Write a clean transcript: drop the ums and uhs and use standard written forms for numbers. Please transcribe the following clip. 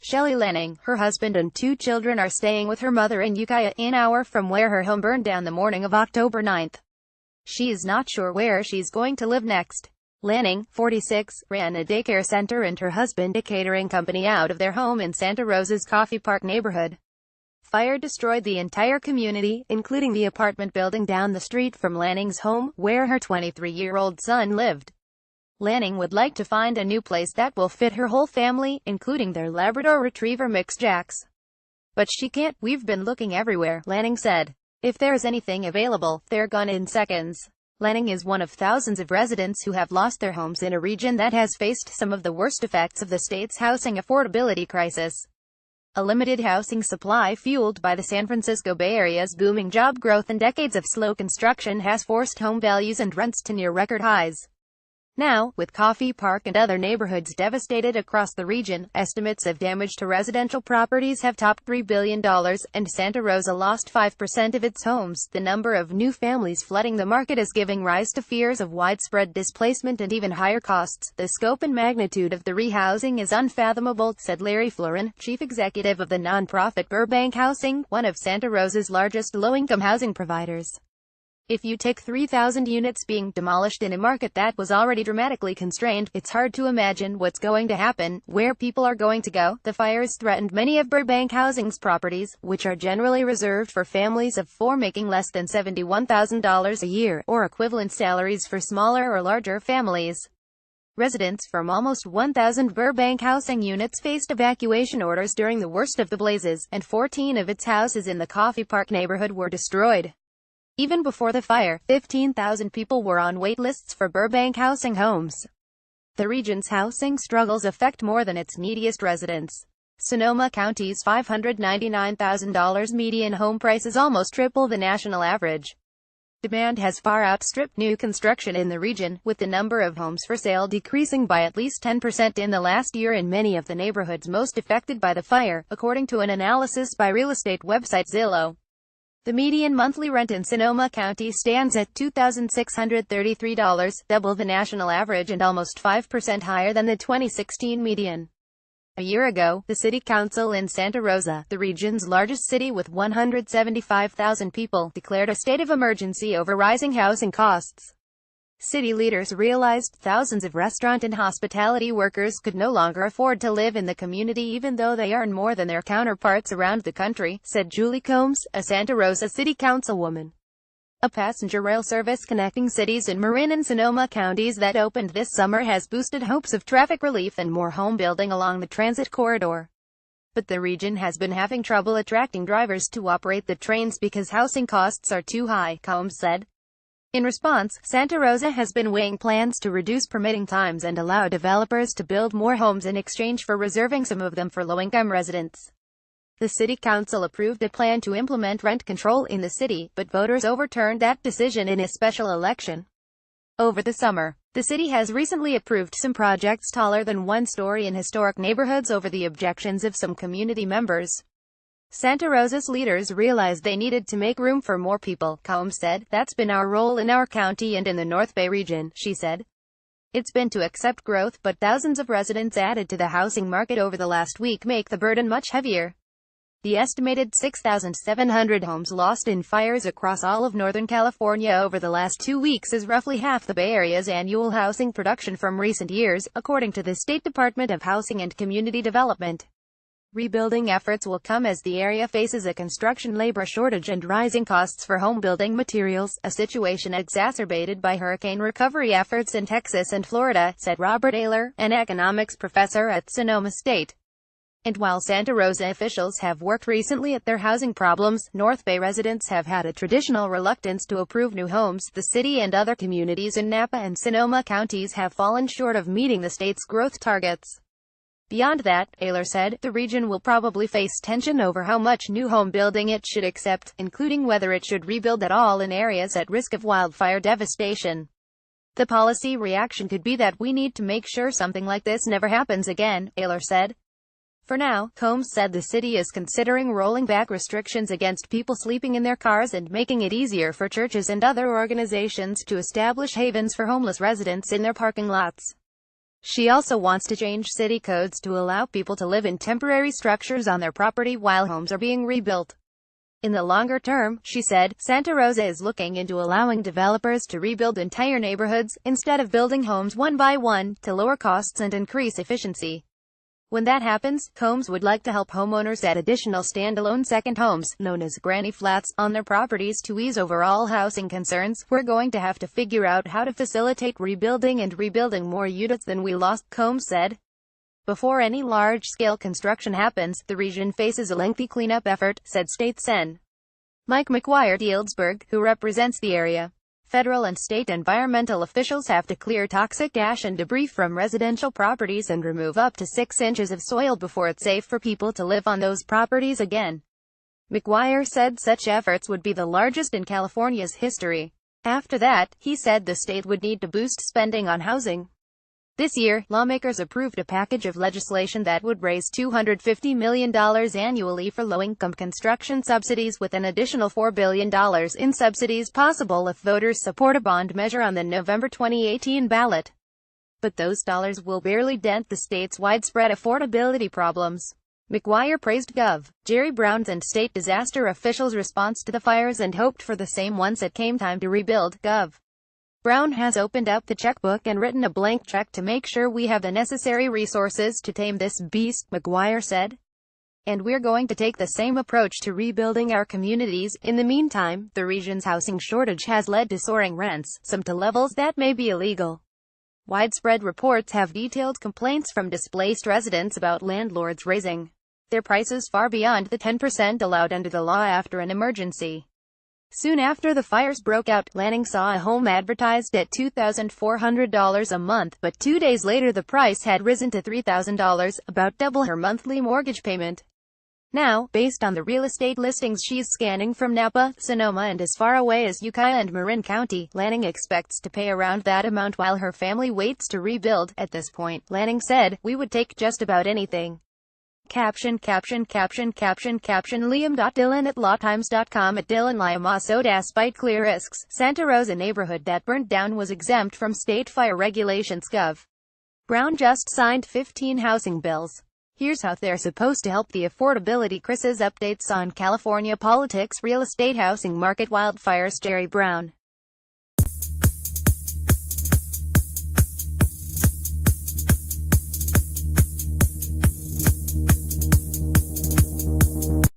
Shelley Lanning, her husband and 2 children are staying with her mother in Ukiah, an hour from where her home burned down the morning of October 9. She is not sure where she's going to live next. Lanning, 46, ran a daycare center and her husband a catering company out of their home in Santa Rosa's Coffee Park neighborhood. Fire destroyed the entire community, including the apartment building down the street from Lanning's home, where her 23-year-old son lived. Lanning would like to find a new place that will fit her whole family, including their Labrador Retriever mix Jax. But she can't. We've been looking everywhere, Lanning said. If there's anything available, they're gone in seconds. Lanning is one of thousands of residents who have lost their homes in a region that has faced some of the worst effects of the state's housing affordability crisis. A limited housing supply fueled by the San Francisco Bay Area's booming job growth and decades of slow construction has forced home values and rents to near record highs. Now, with Coffee Park and other neighborhoods devastated across the region, estimates of damage to residential properties have topped $3 billion, and Santa Rosa lost 5% of its homes. The number of new families flooding the market is giving rise to fears of widespread displacement and even higher costs. The scope and magnitude of the rehousing is unfathomable, said Larry Florin, chief executive of the nonprofit Burbank Housing, one of Santa Rosa's largest low-income housing providers. If you take 3,000 units being demolished in a market that was already dramatically constrained, it's hard to imagine what's going to happen, where people are going to go. The fires threatened many of Burbank Housing's properties, which are generally reserved for families of 4 making less than $71,000 a year, or equivalent salaries for smaller or larger families. Residents from almost 1,000 Burbank housing units faced evacuation orders during the worst of the blazes, and 14 of its houses in the Coffee Park neighborhood were destroyed. Even before the fire, 15,000 people were on wait lists for Burbank housing homes. The region's housing struggles affect more than its neediest residents. Sonoma County's $599,000 median home price is almost triple the national average. Demand has far outstripped new construction in the region, with the number of homes for sale decreasing by at least 10% in the last year in many of the neighborhoods most affected by the fire, according to an analysis by real estate website Zillow. The median monthly rent in Sonoma County stands at $2,633, double the national average and almost 5% higher than the 2016 median. A year ago, the city council in Santa Rosa, the region's largest city with 175,000 people, declared a state of emergency over rising housing costs. City leaders realized thousands of restaurant and hospitality workers could no longer afford to live in the community even though they earn more than their counterparts around the country, said Julie Combs, a Santa Rosa city councilwoman. A passenger rail service connecting cities in Marin and Sonoma counties that opened this summer has boosted hopes of traffic relief and more home building along the transit corridor. But the region has been having trouble attracting drivers to operate the trains because housing costs are too high, Combs said. In response, Santa Rosa has been weighing plans to reduce permitting times and allow developers to build more homes in exchange for reserving some of them for low-income residents. The city council approved a plan to implement rent control in the city, but voters overturned that decision in a special election. Over the summer, the city has recently approved some projects taller than 1 story in historic neighborhoods over the objections of some community members. Santa Rosa's leaders realized they needed to make room for more people, Combs said. That's been our role in our county and in the North Bay region, she said. It's been to accept growth, but thousands of residents added to the housing market over the last week make the burden much heavier. The estimated 6,700 homes lost in fires across all of Northern California over the last 2 weeks is roughly half the Bay Area's annual housing production from recent years, according to the State Department of Housing and Community Development. Rebuilding efforts will come as the area faces a construction labor shortage and rising costs for home building materials, a situation exacerbated by hurricane recovery efforts in Texas and Florida, said Robert Ayler, an economics professor at Sonoma State. And while Santa Rosa officials have worked recently at their housing problems, North Bay residents have had a traditional reluctance to approve new homes. The city and other communities in Napa and Sonoma counties have fallen short of meeting the state's growth targets. Beyond that, Ayler said, the region will probably face tension over how much new home building it should accept, including whether it should rebuild at all in areas at risk of wildfire devastation. The policy reaction could be that we need to make sure something like this never happens again, Ayler said. For now, Combs said the city is considering rolling back restrictions against people sleeping in their cars and making it easier for churches and other organizations to establish havens for homeless residents in their parking lots. She also wants to change city codes to allow people to live in temporary structures on their property while homes are being rebuilt. In the longer term, she said, Santa Rosa is looking into allowing developers to rebuild entire neighborhoods, instead of building homes one by one, to lower costs and increase efficiency. When that happens, Combs would like to help homeowners add additional standalone second homes, known as granny flats, on their properties to ease overall housing concerns. We're going to have to figure out how to facilitate rebuilding and rebuilding more units than we lost, Combs said. Before any large-scale construction happens, the region faces a lengthy cleanup effort, said State Sen. Mike McGuire Dielsberg, who represents the area. Federal and state environmental officials have to clear toxic ash and debris from residential properties and remove up to 6 inches of soil before it's safe for people to live on those properties again. McGuire said such efforts would be the largest in California's history. After that, he said the state would need to boost spending on housing. This year, lawmakers approved a package of legislation that would raise $250 million annually for low-income construction subsidies, with an additional $4 billion in subsidies possible if voters support a bond measure on the November 2018 ballot. But those dollars will barely dent the state's widespread affordability problems. McGuire praised Gov. Jerry Brown's and state disaster officials' response to the fires and hoped for the same once it came time to rebuild. Gov. Brown has opened up the checkbook and written a blank check to make sure we have the necessary resources to tame this beast, McGuire said. And we're going to take the same approach to rebuilding our communities. In the meantime, the region's housing shortage has led to soaring rents, some to levels that may be illegal. Widespread reports have detailed complaints from displaced residents about landlords raising their prices far beyond the 10% allowed under the law after an emergency. Soon after the fires broke out, Lanning saw a home advertised at $2,400 a month, but 2 days later the price had risen to $3,000, about double her monthly mortgage payment. Now, based on the real estate listings she's scanning from Napa, Sonoma and as far away as Ukiah and Marin County, Lanning expects to pay around that amount while her family waits to rebuild. At this point, Lanning said, we would take just about anything. Caption Liam.Dillon at Dillon Liam. So despite clear risks, Santa Rosa neighborhood that burnt down was exempt from state fire regulations. Gov. Brown just signed 15 housing bills. Here's how they're supposed to help the affordability. Chris's updates on California politics, real estate, housing market, wildfires. Jerry Brown.